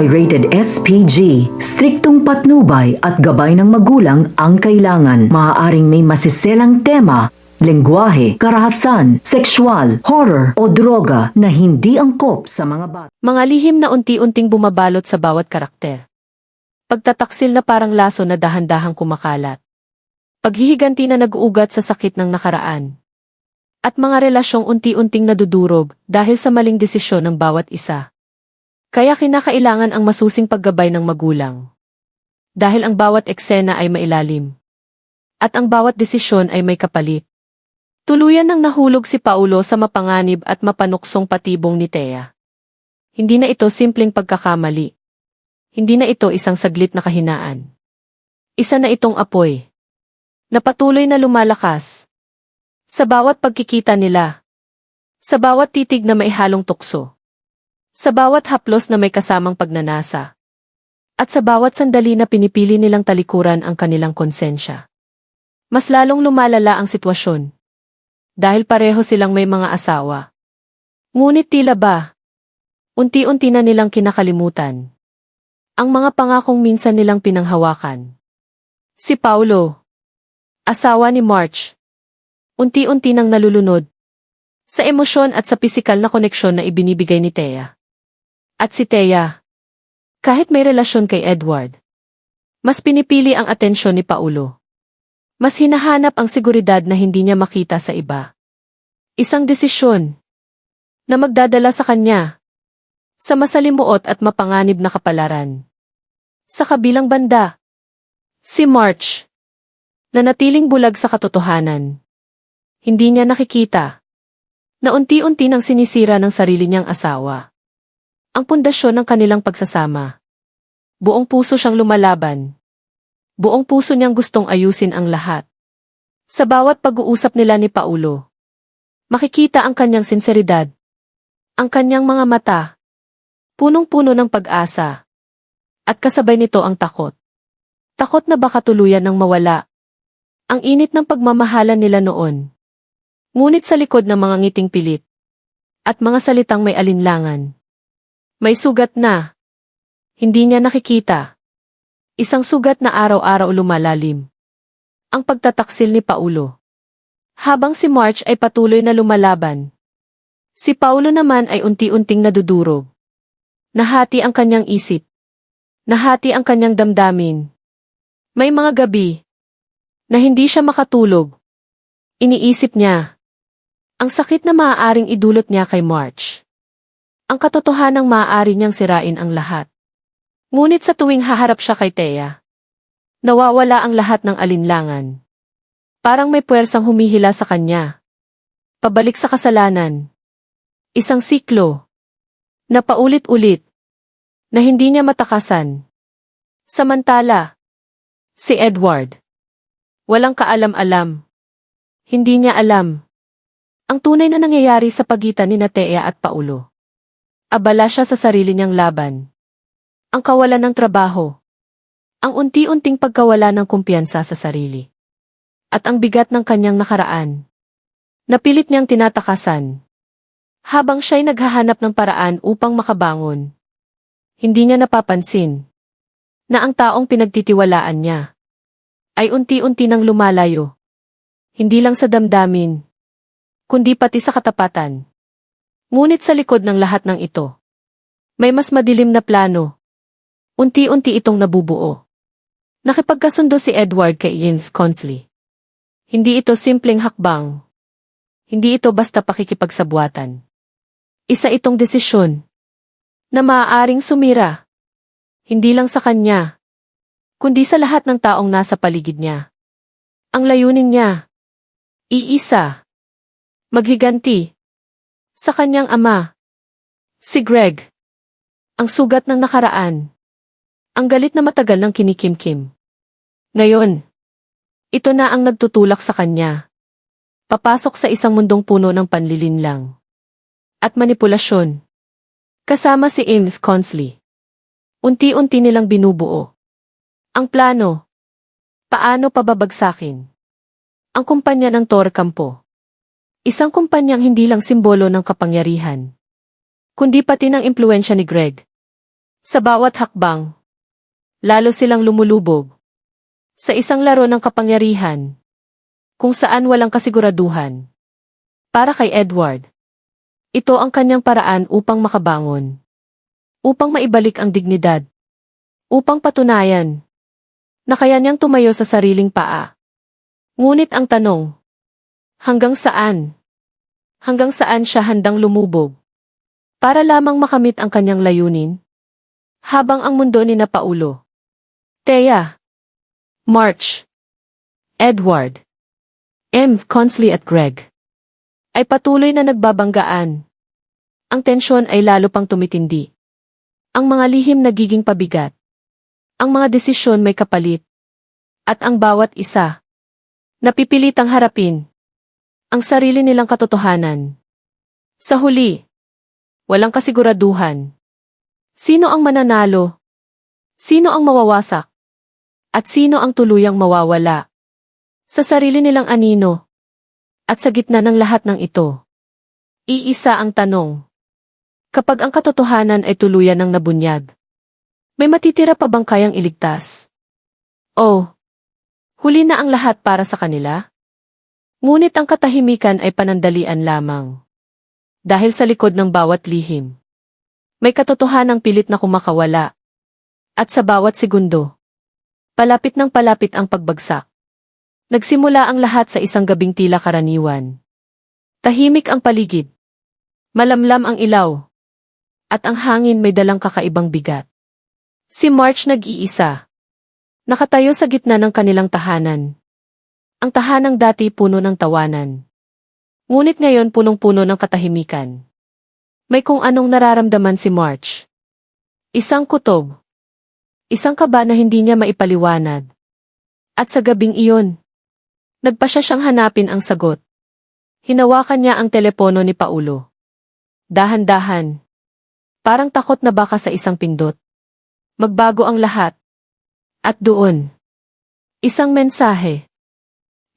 ay rated SPG. Striktong patnubay at gabay ng magulang ang kailangan. Maaaring may masiselang tema, lengguwahe, karahasan, sexual, horror o droga na hindi angkop sa mga bata. Mga lihim na unti-unting bumabalot sa bawat karakter. Pagtataksil na parang laso na dahan-dahang kumakalat. Paghihiganti na nag-uugat sa sakit ng nakaraan. At mga relasyong unti-unting nadudurog dahil sa maling desisyon ng bawat isa. Kaya kinakailangan ang masusing paggabay ng magulang. Dahil ang bawat eksena ay mailalim. At ang bawat desisyon ay may kapalit. Tuluyan nang nahulog si Paulo sa mapanganib at mapanuksong patibong ni Thea. Hindi na ito simpleng pagkakamali. Hindi na ito isang saglit na kahinaan. Isa na itong apoy. Na patuloy na lumalakas. Sa bawat pagkikita nila. Sa bawat titig na may halong tukso. Sa bawat haplos na may kasamang pagnanasa. At sa bawat sandali na pinipili nilang talikuran ang kanilang konsensya. Mas lalong lumalala ang sitwasyon. Dahil pareho silang may mga asawa. Ngunit tila ba, unti-unti na nilang kinakalimutan. Ang mga pangakong minsan nilang pinanghawakan. Si Paulo, asawa ni March, unti-unti nang nalulunod sa emosyon at sa pisikal na koneksyon na ibinibigay ni Thea. At si Thea, kahit may relasyon kay Edward, mas pinipili ang atensyon ni Paulo. Mas hinahanap ang seguridad na hindi niya makita sa iba. Isang desisyon na magdadala sa kanya sa masalimuot at mapanganib na kapalaran. Sa kabilang banda, si March, na natiling bulag sa katotohanan. Hindi niya nakikita na unti-unti nang sinisira ng sarili niyang asawa. Ang pundasyon ng kanilang pagsasama. Buong puso siyang lumalaban. Buong puso niyang gustong ayusin ang lahat. Sa bawat pag-uusap nila ni Paulo, makikita ang kanyang sinseridad. Ang kanyang mga mata, punong-puno ng pag-asa. At kasabay nito ang takot. Takot na baka tuluyan ng mawala. Ang init ng pagmamahalan nila noon. Ngunit sa likod ng mga ngiting pilit. At mga salitang may alinlangan. May sugat na. Hindi niya nakikita. Isang sugat na araw-araw lumalalim. Ang pagtataksil ni Paulo. Habang si March ay patuloy na lumalaban. Si Paulo naman ay unti-unting nadudurog. Nahati ang kanyang isip. Nahati ang kanyang damdamin. May mga gabi na hindi siya makatulog. Iniisip niya ang sakit na maaaring idulot niya kay March. Ang katotohanang maaari niyang sirain ang lahat. Ngunit sa tuwing haharap siya kay Thea, nawawala ang lahat ng alinlangan. Parang may puwersang humihila sa kanya. Pabalik sa kasalanan. Isang siklo na paulit-ulit na hindi niya matakasan. Samantala, si Edward, walang kaalam-alam. Hindi niya alam ang tunay na nangyayari sa pagitan ni Thea at Paulo. Abala siya sa sarili niyang laban. Ang kawalan ng trabaho. Ang unti-unting pagkawala ng kumpiyansa sa sarili. At ang bigat ng kanyang nakaraan. Napilit niyang tinatakasan. Habang siya'y naghahanap ng paraan upang makabangon. Hindi niya napapansin na ang taong pinagtitiwalaan niya ay unti-unti nang lumalayo. Hindi lang sa damdamin, kundi pati sa katapatan. Ngunit sa likod ng lahat ng ito, may mas madilim na plano. Unti-unti itong nabubuo. Nakipagkasundo si Edward kay Ian Consley. Hindi ito simpleng hakbang. Hindi ito basta pakikipagsabuatan. Isa itong desisyon na maaaring sumira. Hindi lang sa kanya, kundi sa lahat ng taong nasa paligid niya. Ang layunin niya, iisa, maghiganti sa kanyang ama, si Greg. Ang sugat ng nakaraan. Ang galit na matagal ng kinikimkim. Ngayon, ito na ang nagtutulak sa kanya. Papasok sa isang mundong puno ng panlilinlang at manipulasyon. Kasama si Ian Consley. Unti-unti nilang binubuo ang plano. Paano pababagsakin ang kumpanya ng Torre Campo. Isang kumpanyang hindi lang simbolo ng kapangyarihan, kundi pati ng impluwensya ni Greg. Sa bawat hakbang, lalo silang lumulubog. Sa isang laro ng kapangyarihan, kung saan walang kasiguraduhan. Para kay Edward, ito ang kanyang paraan upang makabangon. Upang maibalik ang dignidad. Upang patunayan na kaya niyang tumayo sa sariling paa. Ngunit ang tanong, hanggang saan? Hanggang saan siya handang lumubog? Para lamang makamit ang kanyang layunin? Habang ang mundo ni na Paulo, Thea, March, Edward, Consley at Greg ay patuloy na nagbabanggaan. Ang tensyon ay lalo pang tumitindi. Ang mga lihim nagiging pabigat. Ang mga desisyon may kapalit. At ang bawat isa, napipilitang harapin ang sarili nilang katotohanan. Sa huli, walang kasiguraduhan. Sino ang mananalo? Sino ang mawawasak? At sino ang tuluyang mawawala? Sa sarili nilang anino. At sa gitna ng lahat ng ito, iisa ang tanong. Kapag ang katotohanan ay tuluyan ng nabunyag, may matitira pa bang kayang iligtas? O, huli na ang lahat para sa kanila? Ngunit ang katahimikan ay panandalian lamang. Dahil sa likod ng bawat lihim, may katotohanang pilit na kumakawala. At sa bawat segundo, palapit ng palapit ang pagbagsak. Nagsimula ang lahat sa isang gabing tila karaniwan. Tahimik ang paligid. Malamlam ang ilaw. At ang hangin may dalang kakaibang bigat. Si March nag-iisa. Nakatayo sa gitna ng kanilang tahanan. Ang tahanang dati puno ng tawanan. Ngunit ngayon punong-puno ng katahimikan. May kung anong nararamdaman si March. Isang kutob. Isang kaba na hindi niya maipaliwanag. At sa gabing iyon, nagpasya siyang hanapin ang sagot. Hinawakan niya ang telepono ni Paulo. Dahan-dahan. Parang takot na baka sa isang pindot. Magbago ang lahat. At doon, isang mensahe.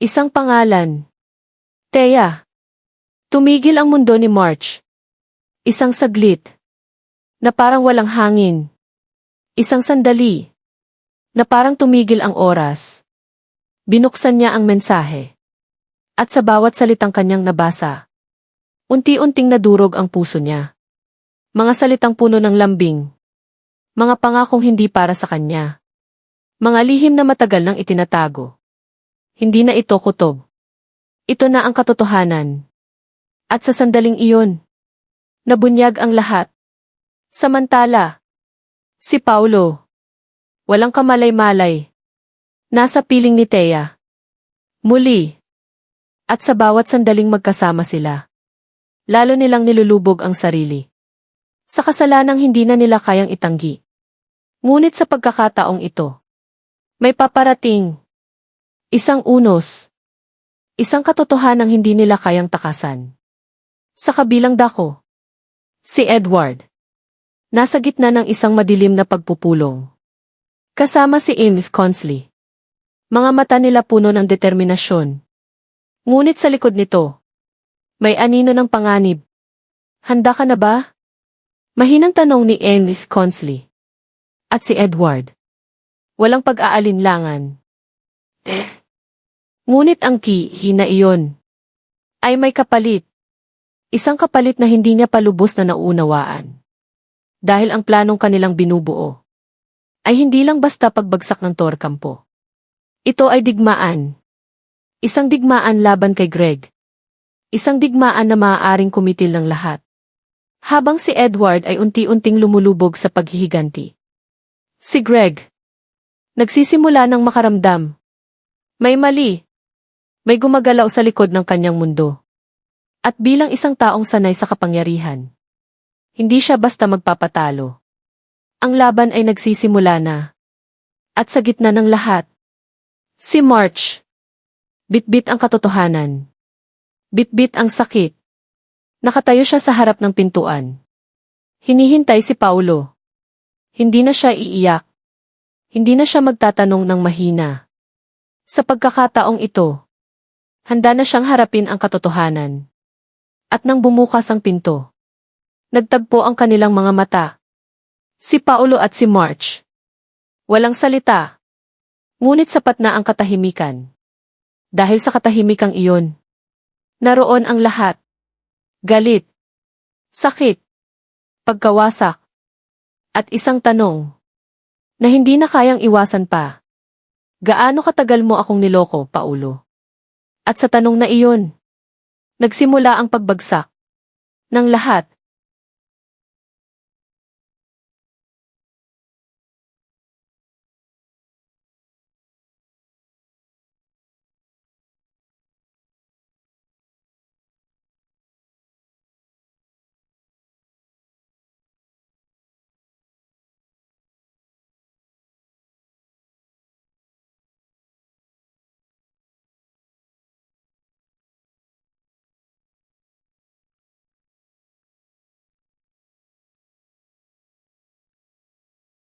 Isang pangalan. Thea. Tumigil ang mundo ni March. Isang saglit. Na parang walang hangin. Isang sandali. Na parang tumigil ang oras. Binuksan niya ang mensahe. At sa bawat salitang kanyang nabasa, unti-unting nadurog ang puso niya. Mga salitang puno ng lambing. Mga pangakong hindi para sa kanya. Mga lihim na matagal nang itinatago. Hindi na ito kutob. Ito na ang katotohanan. At sa sandaling iyon, nabunyag ang lahat. Samantala, si Paulo, walang kamalay-malay, nasa piling ni Thea. Muli. At sa bawat sandaling magkasama sila, lalo nilang nilulubog ang sarili. Sa kasalanang hindi na nila kayang itanggi. Ngunit sa pagkakataong ito, may paparating. Isang unos. Isang katotohanang hindi nila kayang takasan. Sa kabilang dako, si Edward. Nasa gitna ng isang madilim na pagpupulong. Kasama si Consley. Mga mata nila puno ng determinasyon. Ngunit sa likod nito, may anino ng panganib. Handa ka na ba? Mahinang tanong ni Consley. At si Edward. Walang pag-aalinlangan. Ngunit ang hina iyon ay may kapalit. Isang kapalit na hindi niya palubos na nauunawaan. Dahil ang planong kanilang binubuo ay hindi lang basta pagbagsak ng Torkampo. Ito ay digmaan. Isang digmaan laban kay Greg. Isang digmaan na maaaring kumitil ng lahat. Habang si Edward ay unti-unting lumulubog sa paghihiganti. Si Greg, nagsisimula ng makaramdam. May mali. May gumagalaw sa likod ng kanyang mundo. At bilang isang taong sanay sa kapangyarihan, hindi siya basta magpapatalo. Ang laban ay nagsisimula na. At sa gitna ng lahat, si March. Bitbit ang katotohanan. Bitbit ang sakit. Nakatayo siya sa harap ng pintuan. Hinihintay si Paulo. Hindi na siya iiyak. Hindi na siya magtatanong ng mahina. Sa pagkakataong ito, handa na siyang harapin ang katotohanan. At nang bumukas ang pinto, nagtagpo ang kanilang mga mata. Si Paulo at si March. Walang salita. Ngunit sapat na ang katahimikan. Dahil sa katahimikang iyon, naroon ang lahat. Galit, sakit, pagkawasak, at isang tanong na hindi na kayang iwasan pa. Gaano katagal mo akong niloko, Paulo? At sa tanong na iyon, nagsimula ang pagbagsak ng lahat.